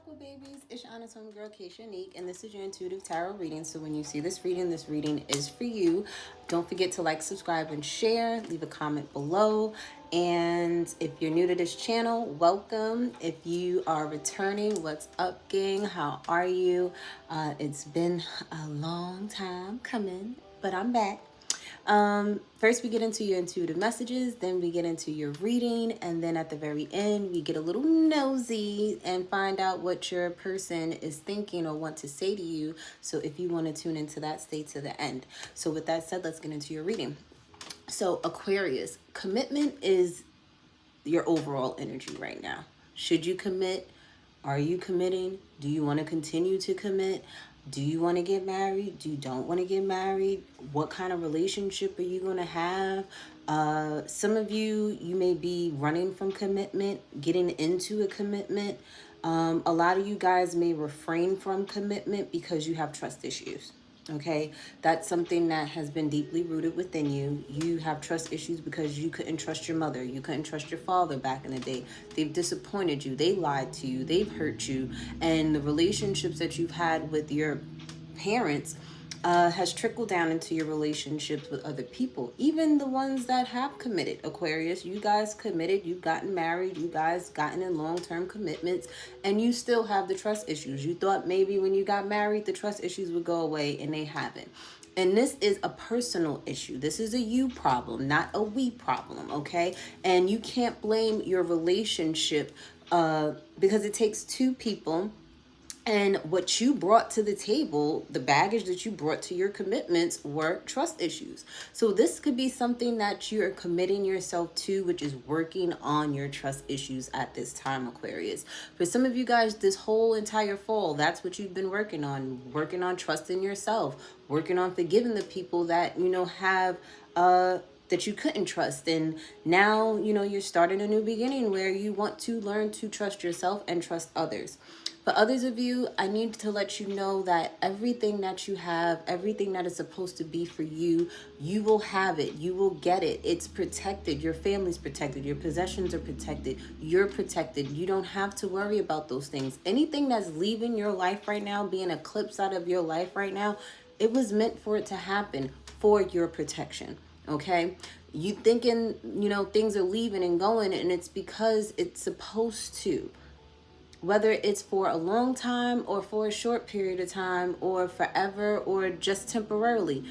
Aqua babies, it's your honest homegirl, Yᴏᴜ, and this is your intuitive tarot reading. So when you see this reading is for you. Don't forget to like, subscribe, and share. Leave a comment below. And if you're new to this channel, welcome. If you are returning, what's up, gang? How are you? It's been a long time coming, but I'm back. First we get into your intuitive messages, then we get into your reading, and then at the very end we get a little nosy and find out what your person is thinking or want to say to you. So if you want to tune into that, stay to the end. So with that said, let's get into your reading. So Aquarius, commitment is your overall energy right now. Should you commit? Are you committing? Do you want to continue to commit? Do you want to get married? Do you don't want to get married? What kind of relationship are you going to have? Some of you may be running from commitment, getting into a commitment. A lot of you guys may refrain from commitment because you have trust issues. Okay, that's something that has been deeply rooted within you. You have trust issues because you couldn't trust your mother. You couldn't trust your father back in the day. They've disappointed you. They lied to you. They've hurt you. And the relationships that you've had with your parents has trickled down into your relationships with other people, even the ones that have committed. Aquarius, you guys committed, you've gotten married, you guys gotten in long-term commitments, and you still have the trust issues. You thought maybe when you got married the trust issues would go away, and they haven't. And this is a personal issue. This is a you problem, not a we problem, okay? And you can't blame your relationship because it takes two people. And what you brought to the table, the baggage that you brought to your commitments, were trust issues. So this could be something that you're committing yourself to, which is working on your trust issues at this time, Aquarius. For some of you guys, this whole entire fall, that's what you've been working on trusting yourself, working on forgiving the people that, have that you couldn't trust. And now, you're starting a new beginning where you want to learn to trust yourself and trust others. For others of you, I need to let you know that everything that you have, everything that is supposed to be for you, you will have it. You will get it. It's protected. Your family's protected. Your possessions are protected. You're protected. You don't have to worry about those things. Anything that's leaving your life right now, being eclipsed out of your life right now, it was meant for it to happen for your protection. Okay, you thinking, things are leaving and going, and it's because it's supposed to. Whether it's for a long time or for a short period of time or forever or just temporarily,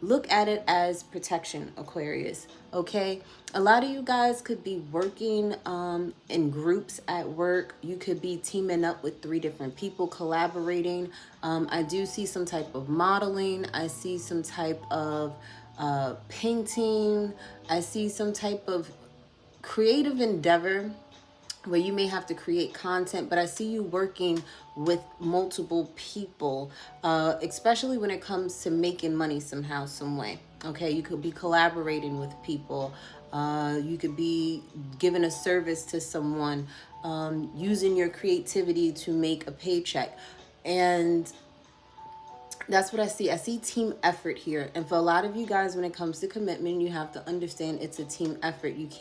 look at it as protection, Aquarius. Okay, a lot of you guys could be working in groups at work. You could be teaming up with 3 different people, collaborating. I do see some type of modeling. I see some type of painting. I see some type of creative endeavor where you may have to create content, but I see you working with multiple people, especially when it comes to making money somehow, some way. Okay, you could be collaborating with people. You could be giving a service to someone, using your creativity to make a paycheck. And that's what I see. I see team effort here. And for a lot of you guys, when it comes to commitment, you have to understand it's a team effort. It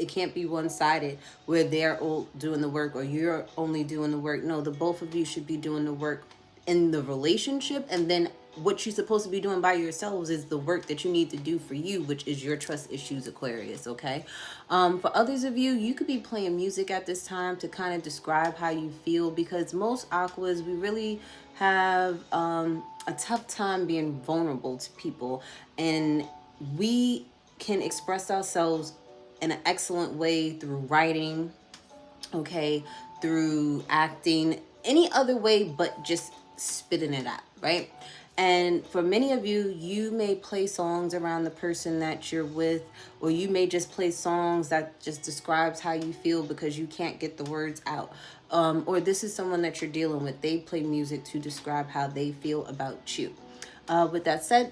can't be one-sided where they're all doing the work or you're only doing the work. No, the both of you should be doing the work in the relationship. And then what you're supposed to be doing by yourselves is the work that you need to do for you, which is your trust issues, Aquarius, okay? For others of you, you could be playing music at this time to kind of describe how you feel, because most Aquas, we really have a tough time being vulnerable to people, and we can express ourselves in an excellent way through writing, okay, through acting, any other way but just spitting it out, right? And for many of you, you may play songs around the person that you're with, or you may just play songs that just describes how you feel because you can't get the words out. Or this is someone that you're dealing with. They play music to describe how they feel about you. With that said,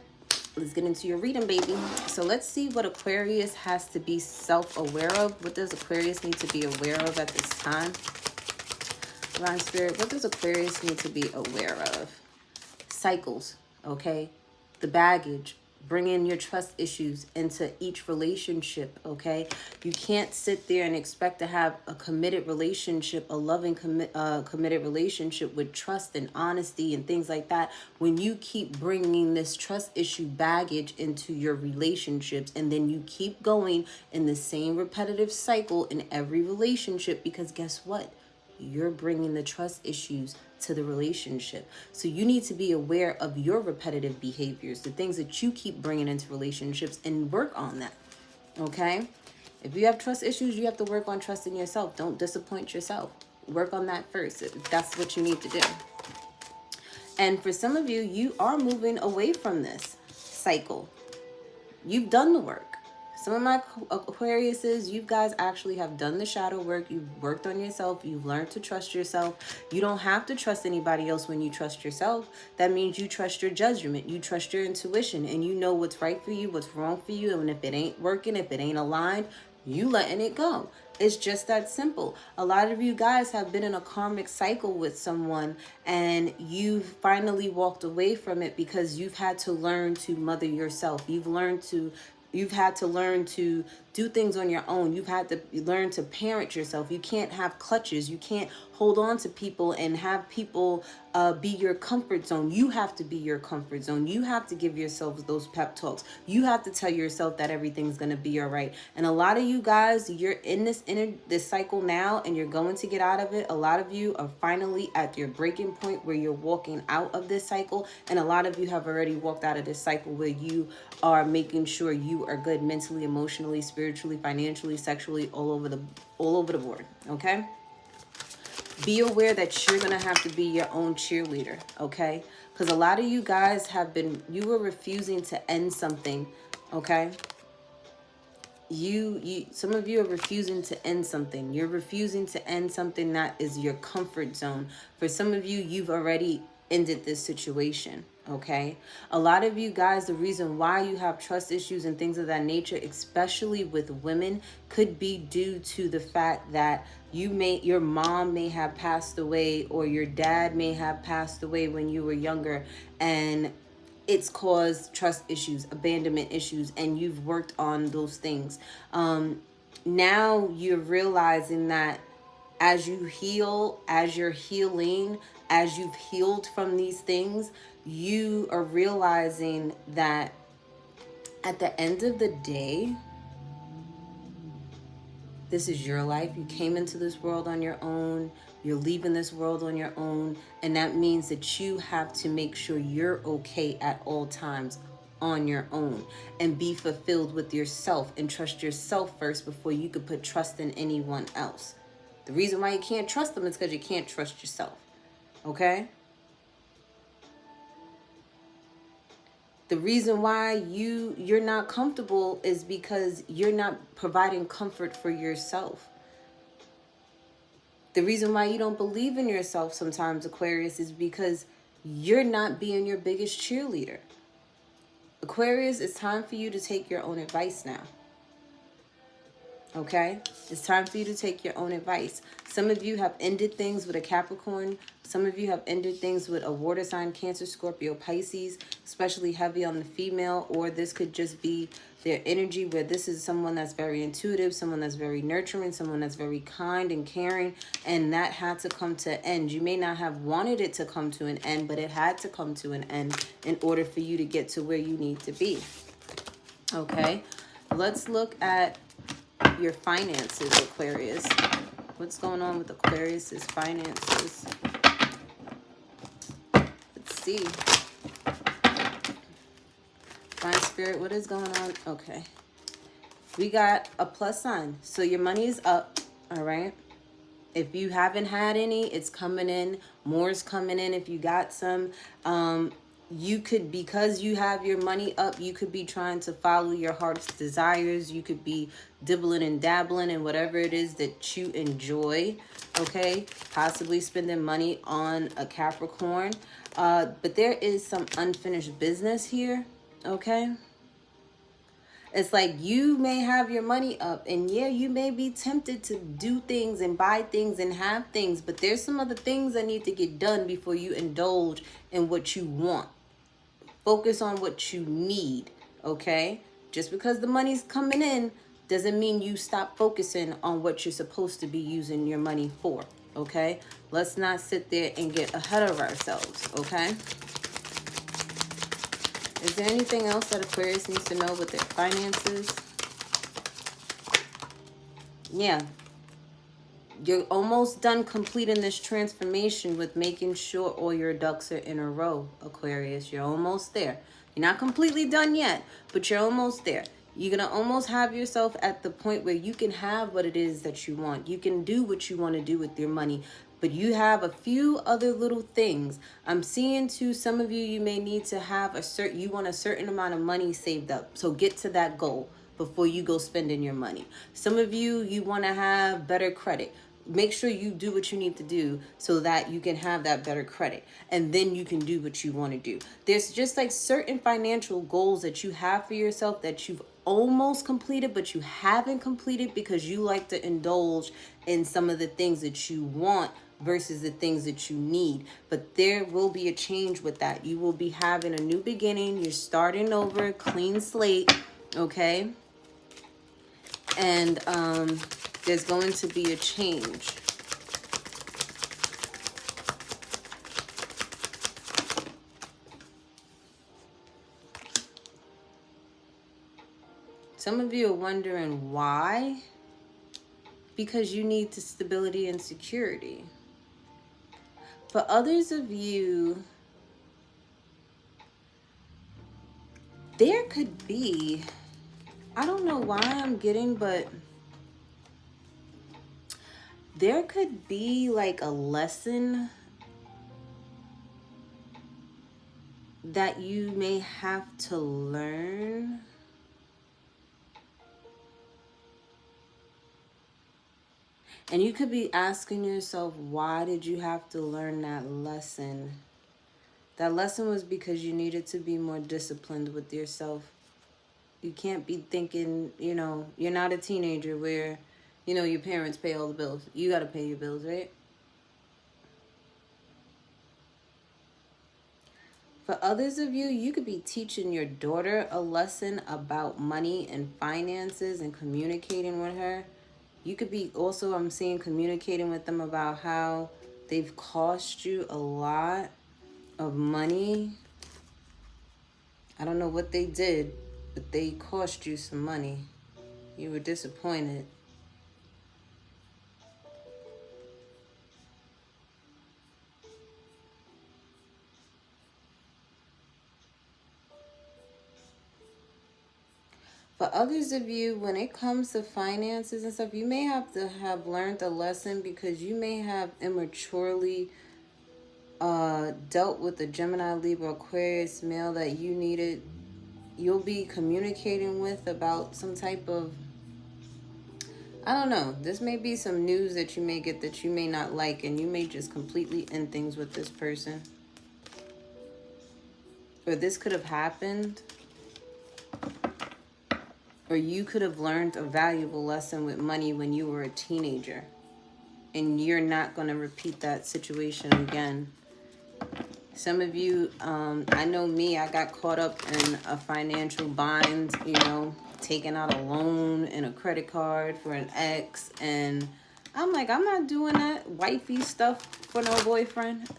let's get into your reading, baby. So let's see what Aquarius has to be self-aware of. What does Aquarius need to be aware of at this time? Divine Spirit, what does Aquarius need to be aware of? Cycles, okay? The baggage, bringing your trust issues into each relationship, okay? You can't sit there and expect to have a committed relationship, a loving committed relationship with trust and honesty and things like that when you keep bringing this trust issue baggage into your relationships, and then you keep going in the same repetitive cycle in every relationship, because guess what? You're bringing the trust issues to the relationship. So you need to be aware of your repetitive behaviors, the things that you keep bringing into relationships, and work on that, okay? If you have trust issues, you have to work on trusting yourself. Don't disappoint yourself. Work on that first. That's what you need to do. And for some of you, you are moving away from this cycle. You've done the work. Some of my Aquariuses, you guys actually have done the shadow work. You've worked on yourself. You've learned to trust yourself. You don't have to trust anybody else when you trust yourself. That means you trust your judgment. You trust your intuition, and you know what's right for you, what's wrong for you. And if it ain't working, if it ain't aligned, you letting it go. It's just that simple. A lot of you guys have been in a karmic cycle with someone, and you've finally walked away from it because you've had to learn to mother yourself. You've had to learn to do things on your own. You've had to learn to parent yourself. You can't have clutches. You can't hold on to people and have people be your comfort zone. You have to be your comfort zone. You have to give yourself those pep talks. You have to tell yourself that everything's going to be all right. And a lot of you guys, you're in this cycle now, and you're going to get out of it. A lot of you are finally at your breaking point where you're walking out of this cycle. And a lot of you have already walked out of this cycle where you are making sure you are good mentally, emotionally, spiritually, financially, sexually, all over the board, okay? Be aware that you're going to have to be your own cheerleader, okay? Because a lot of you guys you were refusing to end something, okay? Some of you are refusing to end something. You're refusing to end something that is your comfort zone. For some of you, you've already ended this situation, okay? A lot of you guys, the reason why you have trust issues and things of that nature, especially with women, could be due to the fact that your mom may have passed away, or your dad may have passed away when you were younger, and it's caused trust issues, abandonment issues, and you've worked on those things. Now you're realizing that as you heal, as you're healing, as you've healed from these things, you are realizing that at the end of the day, this is your life. You came into this world on your own. You're leaving this world on your own. And that means that you have to make sure you're okay at all times on your own, and be fulfilled with yourself and trust yourself first before you could put trust in anyone else. The reason why you can't trust them is because you can't trust yourself. Okay? The reason why you're not comfortable is because you're not providing comfort for yourself. The reason why you don't believe in yourself sometimes, Aquarius, is because you're not being your biggest cheerleader. Aquarius, it's time for you to take your own advice now. Okay? It's time for you to take your own advice. Some of you have ended things with a Capricorn. Some of you have ended things with a water sign, Cancer, Scorpio, Pisces, especially heavy on the female. Or this could just be their energy, where this is someone that's very intuitive, someone that's very nurturing, someone that's very kind and caring, and that had to come to an end. You may not have wanted it to come to an end, but it had to come to an end in order for you to get to where you need to be. Okay? Let's look at your finances, Aquarius. What's going on with Aquarius's finances? Let's see. Divine Spirit, what is going on? Okay. We got a plus sign. So your money is up, all right? If you haven't had any, it's coming in. More is coming in if you got some. You could, because you have your money up, you could be trying to follow your heart's desires. You could be dibbling and dabbling in whatever it is that you enjoy, okay? Possibly spending money on a Capricorn. But there is some unfinished business here, okay? It's like you may have your money up, and yeah, you may be tempted to do things and buy things and have things, but there's some other things that need to get done before you indulge in what you want. Focus on what you need, okay? Just because the money's coming in doesn't mean you stop focusing on what you're supposed to be using your money for, okay? Let's not sit there and get ahead of ourselves, okay? Is there anything else that Aquarius needs to know with their finances? Yeah. You're almost done completing this transformation with making sure all your ducks are in a row, Aquarius. You're almost there. You're not completely done yet, but you're almost there. You're going to almost have yourself at the point where you can have what it is that you want. You can do what you want to do with your money, but you have a few other little things. I'm seeing too, some of you, you may need to have you want a certain amount of money saved up. So get to that goal before you go spending your money. Some of you, you want to have better credit. Make sure you do what you need to do so that you can have that better credit. And then you can do what you want to do. There's just like certain financial goals that you have for yourself that you've almost completed, but you haven't completed because you like to indulge in some of the things that you want versus the things that you need. But there will be a change with that. You will be having a new beginning. You're starting over, clean slate, okay? And there's going to be a change. Some of you are wondering why. Because you need the stability and security. For others of you, there could be, I don't know why I'm getting, but there could be like a lesson that you may have to learn. And you could be asking yourself, why did you have to learn that lesson? That lesson was because you needed to be more disciplined with yourself. You can't be thinking, you know, you're not a teenager where, you know, your parents pay all the bills. You got to pay your bills, right? For others of you, you could be teaching your daughter a lesson about money and finances and communicating with her. You could be also, I'm seeing, communicating with them about how they've cost you a lot of money. I don't know what they did, but they cost you some money. You were disappointed. For others of you, when it comes to finances and stuff, you may have to have learned a lesson because you may have immaturely dealt with the Gemini, Libra, Aquarius male that you'll be communicating with about some type of, I don't know, this may be some news that you may get that you may not like, and you may just completely end things with this person. Or this could have happened. Or you could have learned a valuable lesson with money when you were a teenager. And you're not going to repeat that situation again. Some of you, I know me, I got caught up in a financial bind, you know, taking out a loan and a credit card for an ex. And I'm like, I'm not doing that wifey stuff for no boyfriend.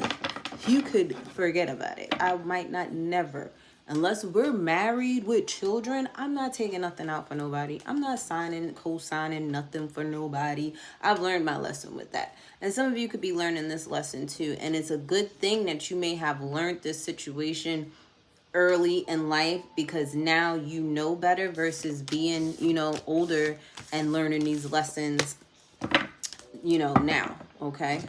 You could forget about it. I might not never. Unless we're married with children, I'm not taking nothing out for nobody. I'm not co-signing nothing for nobody. I've learned my lesson with that. And some of you could be learning this lesson too. And it's a good thing that you may have learned this situation early in life, because now you know better versus being, you know, older and learning these lessons, you know, now, okay?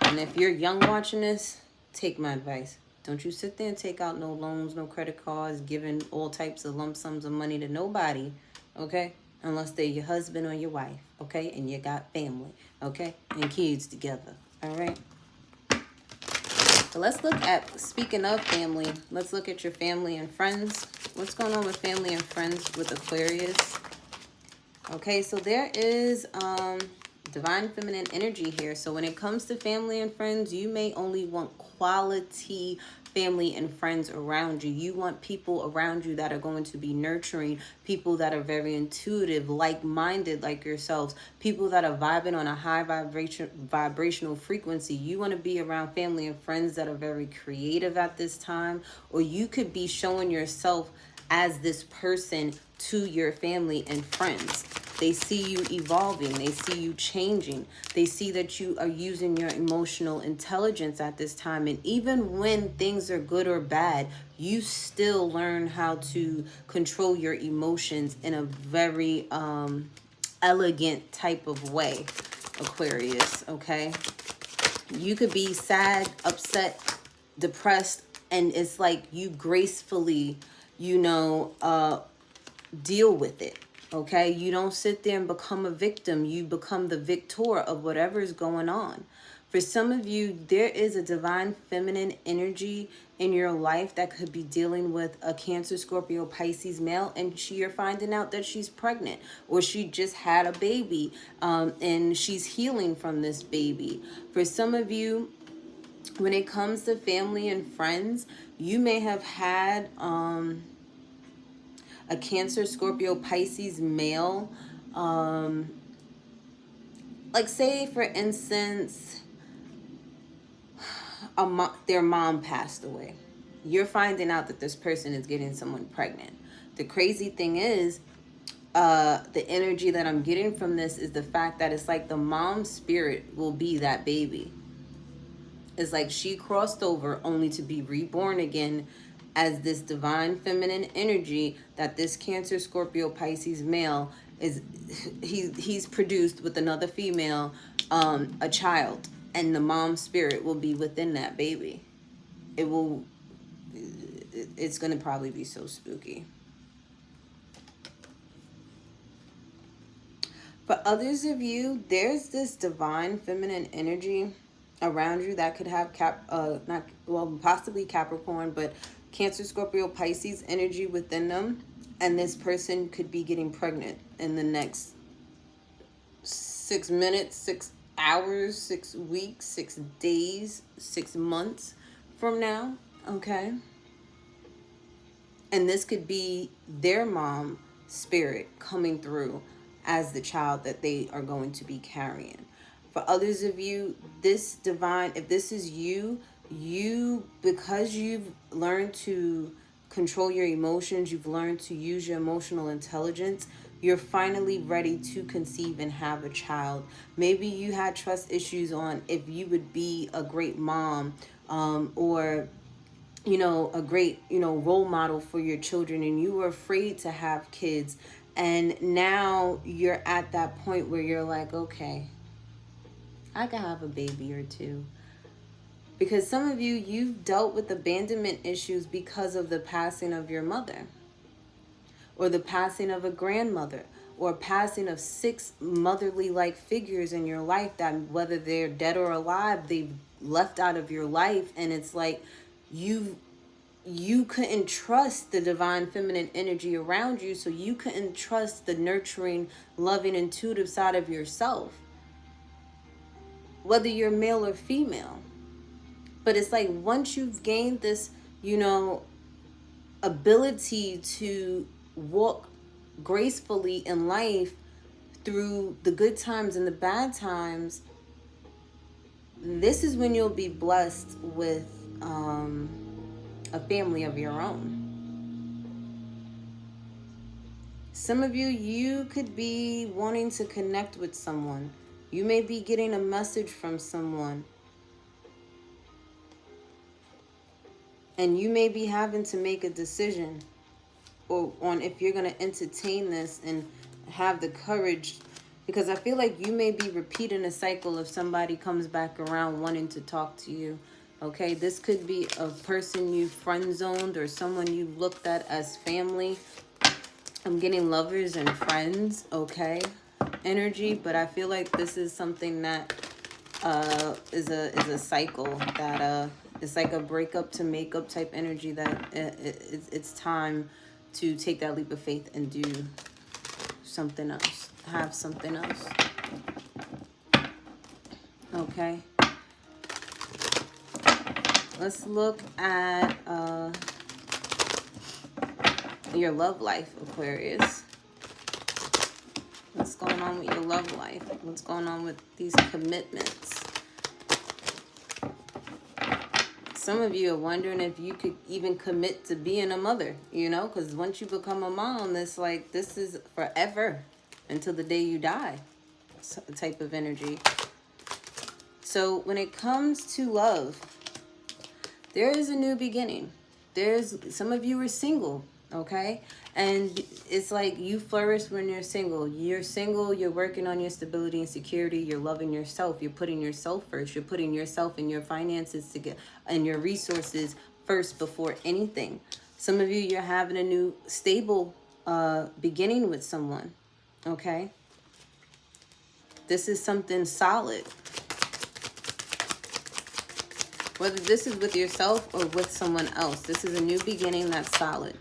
And if you're young watching this, take my advice. Don't you sit there and take out no loans, no credit cards, giving all types of lump sums of money to nobody, okay? Unless they're your husband or your wife, okay? And you got family, okay? And kids together, all right? So let's look at, speaking of family, let's look at your family and friends. What's going on with family and friends with Aquarius? Okay, so there is, Divine feminine energy here. So when it comes to family and friends, you may only want quality family and friends around you. You want people around you that are going to be nurturing, people that are very intuitive, like-minded like yourselves, people that are vibing on a high vibrational frequency. You want to be around family and friends that are very creative at this time, or you could be showing yourself as this person to your family and friends. They see you evolving. They see you changing. They see that you are using your emotional intelligence at this time. And even when things are good or bad, you still learn how to control your emotions in a very elegant type of way, Aquarius, okay? You could be sad, upset, depressed, and it's like you gracefully, deal with it. Okay, you don't sit there and become a victim. You become the victor of whatever is going on. For some of you, there is a divine feminine energy in your life that could be dealing with a Cancer, Scorpio, Pisces male, and you're finding out that she's pregnant, or she just had a baby, and she's healing from this baby. For some of you, when it comes to family and friends, you may have had a Cancer, Scorpio, Pisces male, like say for instance, their mom passed away. You're finding out that this person is getting someone pregnant. The crazy thing is, the energy that I'm getting from this is the fact that it's like the mom spirit will be that baby. It's like she crossed over only to be reborn again as this divine feminine energy that this Cancer, Scorpio, Pisces male is. He's produced with another female, a child, and the mom spirit will be within that baby. It's gonna probably be so spooky. For others of you, there's this divine feminine energy around you that could have possibly Capricorn, but Cancer, Scorpio, Pisces energy within them, and this person could be getting pregnant in the next 6 minutes, 6 hours, 6 weeks, 6 days, 6 months from now, okay? And this could be their mom spirit coming through as the child that they are going to be carrying. For others of you, this divine, if this is you, because you've learned to control your emotions, you've learned to use your emotional intelligence, you're finally ready to conceive and have a child. Maybe you had trust issues on if you would be a great mom, or a great, role model for your children, and you were afraid to have kids. And now you're at that point where you're like, okay, I can have a baby or two. Because some of you, you've dealt with abandonment issues because of the passing of your mother, or the passing of a grandmother, or passing of 6 motherly-like figures in your life that, whether they're dead or alive, they've left out of your life. And it's like you couldn't trust the divine feminine energy around you, so you couldn't trust the nurturing, loving, intuitive side of yourself, whether you're male or female. But it's like once you've gained this, ability to walk gracefully in life through the good times and the bad times, this is when you'll be blessed with a family of your own. Some of you, you could be wanting to connect with someone. You may be getting a message from someone, and you may be having to make a decision on if you're going to entertain this and have the courage, because I feel like you may be repeating a cycle if somebody comes back around wanting to talk to you. Okay, this could be a person you friend-zoned or someone you looked at as family. I'm getting lovers and friends, okay, energy, but I feel like this is something that is a cycle that it's like a breakup to makeup type energy that it's time to take that leap of faith and do something else, have something else. Okay. Let's look at your love life, Aquarius. What's going on with your love life? What's going on with these commitments? Some of you are wondering if you could even commit to being a mother, you know, because once you become a mom, it's like this is forever until the day you die type of energy. So when it comes to love, there is a new beginning. Some of you are single, okay? And it's like you flourish when you're single. You're single, you're working on your stability and security, you're loving yourself, you're putting yourself first, you're putting yourself and your finances together and your resources first before anything. Some of you, you're having a new stable beginning with someone, okay? This is something solid. Whether this is with yourself or with someone else, this is a new beginning that's solid.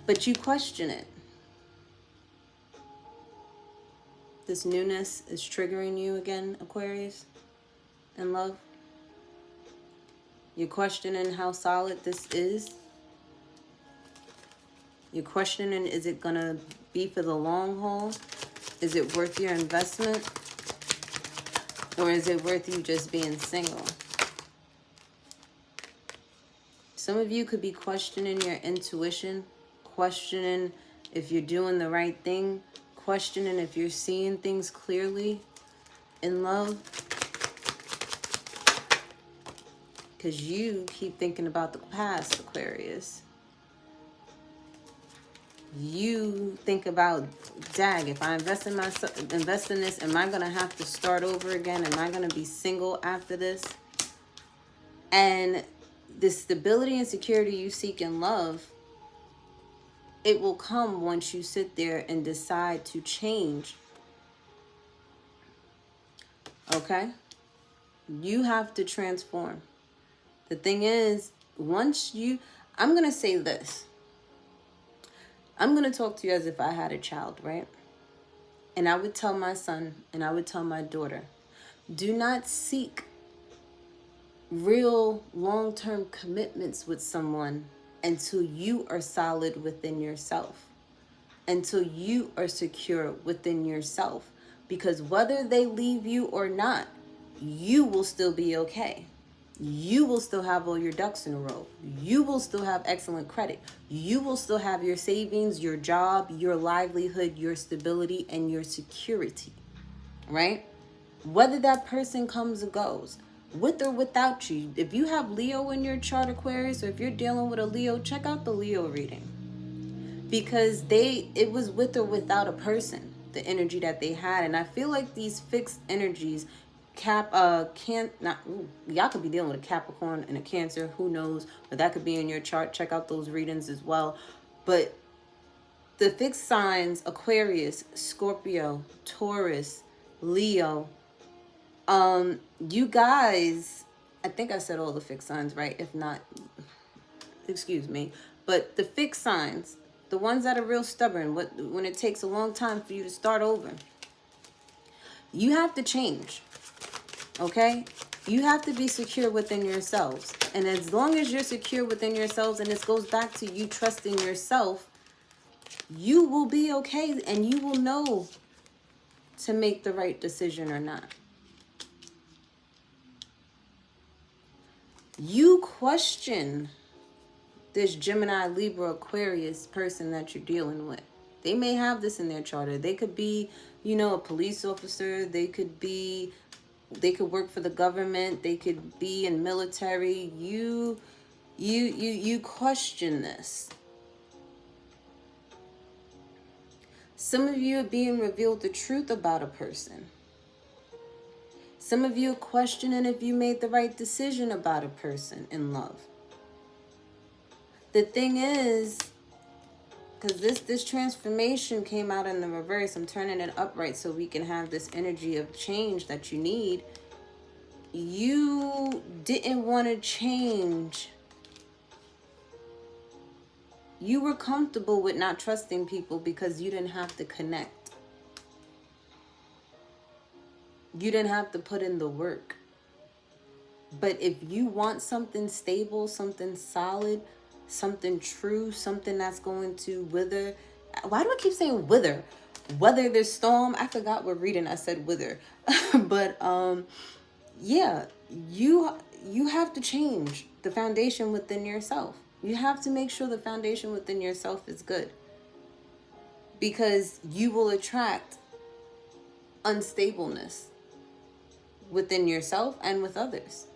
But you question it. This newness is triggering you again, Aquarius, in love. You're questioning how solid this is. You're questioning, is it going to be for the long haul? Is it worth your investment? Or is it worth you just being single? Some of you could be questioning your intuition, questioning if you're doing the right thing, questioning if you're seeing things clearly in love. Because you keep thinking about the past, Aquarius. You think about, dag, if I invest in this, am I going to have to start over again? Am I going to be single after this? And the stability and security you seek in love, it will come once you sit there and decide to change. Okay? You have to transform. The thing is, I'm going to say this. I'm going to talk to you as if I had a child, right? And I would tell my son and I would tell my daughter, do not seek real long-term commitments with someone until you are solid within yourself, until you are secure within yourself. Because whether they leave you or not, you will still be okay. You will still have all your ducks in a row. You will still have excellent credit. You will still have your savings, your job, your livelihood, your stability, and your security, right? Whether that person comes or goes, with or without you. If you have Leo in your chart, Aquarius, or if you're dealing with a Leo, check out the Leo reading. Because it was with or without a person, the energy that they had. And I feel like these fixed energies y'all could be dealing with a Capricorn and a Cancer, who knows, but that could be in your chart. Check out those readings as well. But the fixed signs, Aquarius, Scorpio, Taurus, Leo, you guys, I think I said all the fixed signs right. If not, excuse me. But the fixed signs, the ones that are real stubborn, when it takes a long time for you to start over, you have to change. Okay? You have to be secure within yourselves. And as long as you're secure within yourselves, and this goes back to you trusting yourself, you will be okay and you will know to make the right decision or not. You question this Gemini, Libra, Aquarius person that you're dealing with. They may have this in their charter. They could be, a police officer. They could work for the government. They could be in military. You question this. Some of you are being revealed the truth about a person. Some of you are questioning if you made the right decision about a person in love. The thing is, because this transformation came out in the reverse, I'm turning it upright so we can have this energy of change that you need. You didn't want to change. You were comfortable with not trusting people because you didn't have to connect. You didn't have to put in the work. But if you want something stable, something solid, something true, something that's going to wither. Why do I keep saying wither? Weather this storm. I forgot what reading I said wither. But yeah, you have to change the foundation within yourself. You have to make sure the foundation within yourself is good. Because you will attract unstableness within yourself and with others.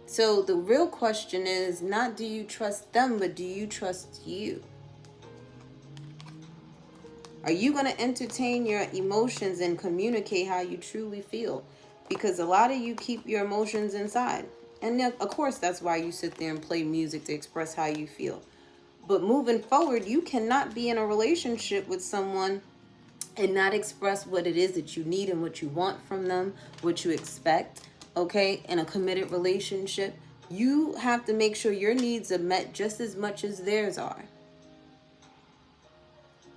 So the real question is not do you trust them, but do you trust you? Are you going to entertain your emotions and communicate how you truly feel? Because a lot of you keep your emotions inside. And of course, that's why you sit there and play music to express how you feel. But moving forward, you cannot be in a relationship with someone and not express what it is that you need and what you want from them, what you expect, okay? In a committed relationship, you have to make sure your needs are met just as much as theirs are.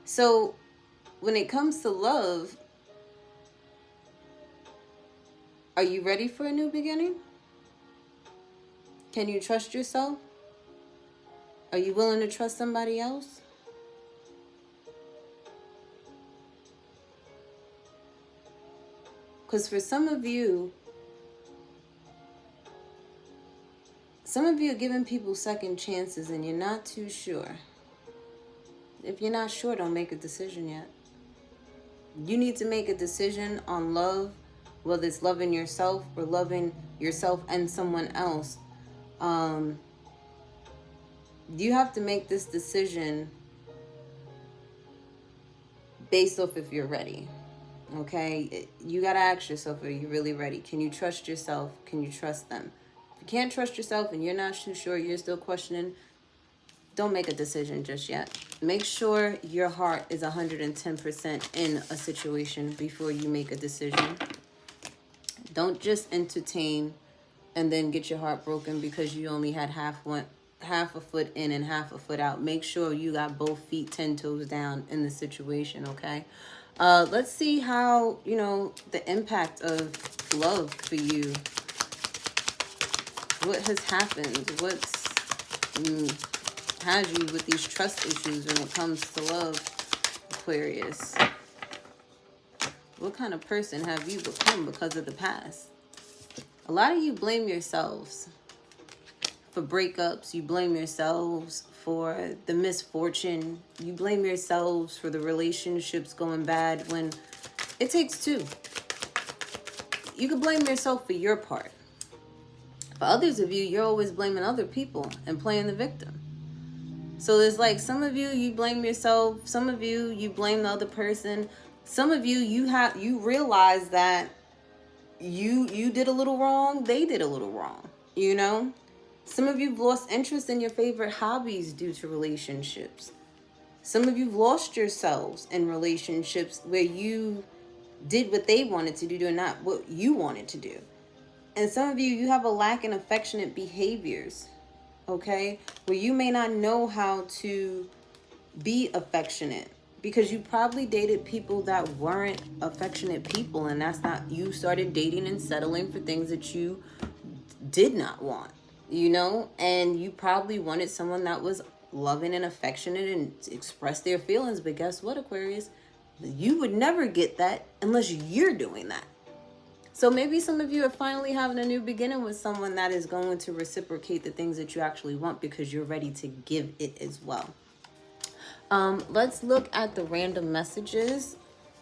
So when it comes to love, are you ready for a new beginning? Can you trust yourself? Are you willing to trust somebody else? Because for some of you are giving people second chances and you're not too sure. If you're not sure, don't make a decision yet. You need to make a decision on love, whether it's loving yourself or loving yourself and someone else. You have to make this decision based off if you're ready. Okay? You got to ask yourself, are you really ready? Can you trust yourself? Can you trust them? If you can't trust yourself and you're not too sure, you're still questioning, don't make a decision just yet. Make sure your heart is 110% in a situation before you make a decision. Don't just entertain and then get your heart broken because you only had half a foot in and half a foot out. Make sure you got both feet 10 toes down in the situation, okay? Let's see how, the impact of love for you. What has happened? What's has you with these trust issues when it comes to love, Aquarius? What kind of person have you become because of the past? A lot of you blame yourselves for breakups. You blame yourselves for the misfortune. You blame yourselves for the relationships going bad when it takes two. You can blame yourself for your part. For others of you, you're always blaming other people and playing the victim. So there's like some of you, you blame yourself. Some of you, you blame the other person. Some of you, you realize that you did a little wrong. They did a little wrong, Some of you have lost interest in your favorite hobbies due to relationships. Some of you have lost yourselves in relationships where you did what they wanted to do and not what you wanted to do. And some of you have a lack in affectionate behaviors, okay? Where you may not know how to be affectionate because you probably dated people that weren't affectionate people, and that's not, you started dating and settling for things that you did not want, and you probably wanted someone that was loving and affectionate and express their feelings. But guess what, Aquarius? You would never get that unless you're doing that. So maybe some of you are finally having a new beginning with someone that is going to reciprocate the things that you actually want because you're ready to give it as well. Let's look at the random messages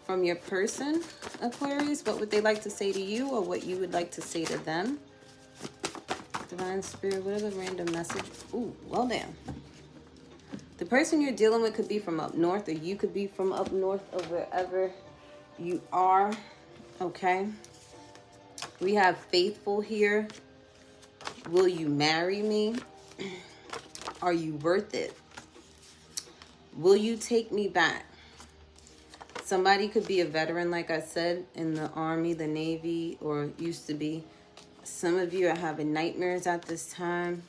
from your person, Aquarius. What would they like to say to you, or what you would like to say to them? Divine Spirit, what are the random messages? Ooh, well, damn. The person you're dealing with could be from up north, or you could be from up north, or wherever you are. Okay. We have faithful here. Will you marry me? Are you worth it? Will you take me back? Somebody could be a veteran, like I said, in the Army, the Navy, or used to be. Some of you are having nightmares at this time.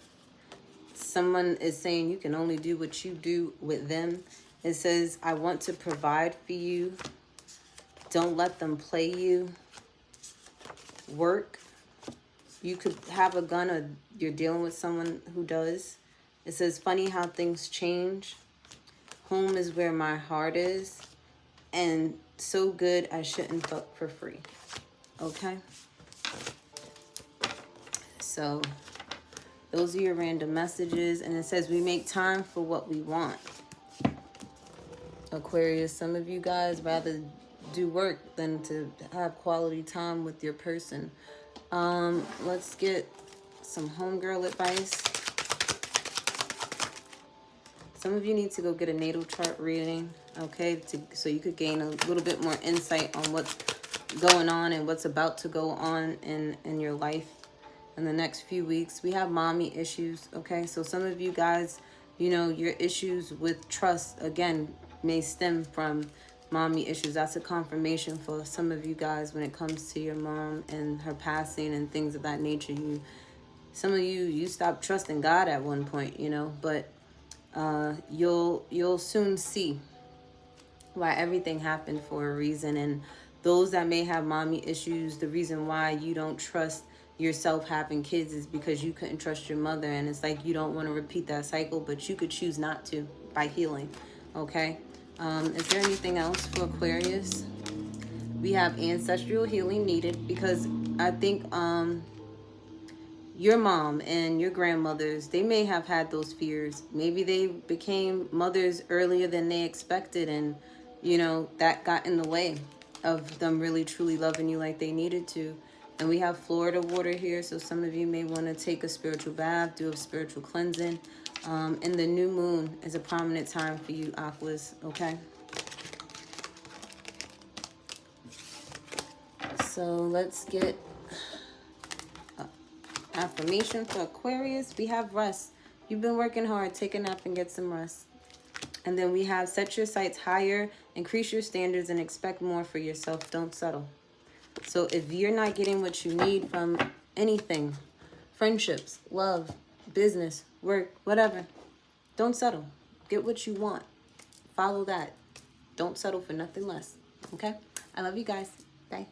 Someone is saying you can only do what you do with them. It says, I want to provide for you. Don't let them play you. Work. You could have a gun, or you're dealing with someone who does. It says, funny how things change. Home is where my heart is. And so good I shouldn't fuck for free. Okay? So those are your random messages. And it says we make time for what we want. Aquarius, some of you guys rather do work than to have quality time with your person. Let's get some homegirl advice. Some of you need to go get a natal chart reading, okay, so you could gain a little bit more insight on what's going on and what's about to go on in your life in the next few weeks. We have mommy issues, okay? So some of you guys, you know, your issues with trust, again, may stem from mommy issues. That's a confirmation for some of you guys when it comes to your mom and her passing and things of that nature. Some of you stopped trusting God at one point, you know, but you'll soon see why everything happened for a reason. And those that may have mommy issues, the reason why you don't trust yourself having kids is because you couldn't trust your mother, and it's like you don't want to repeat that cycle, but you could choose not to by healing. Okay, is there anything else for Aquarius? We have ancestral healing needed, because I think your mom and your grandmothers, they may have had those fears. Maybe they became mothers earlier than they expected, and you know, that got in the way of them really truly loving you like they needed to. And we have Florida water here, so some of you may want to take a spiritual bath, do a spiritual cleansing. And the new moon is a prominent time for you, Aquas, okay? So let's get affirmation for Aquarius. We have rest. You've been working hard. Take a nap and get some rest. And then we have set your sights higher, increase your standards, and expect more for yourself. Don't settle. So if you're not getting what you need from anything, friendships, love, business, work, whatever, don't settle. Get what you want. Follow that. Don't settle for nothing less. Okay? I love you guys. Bye.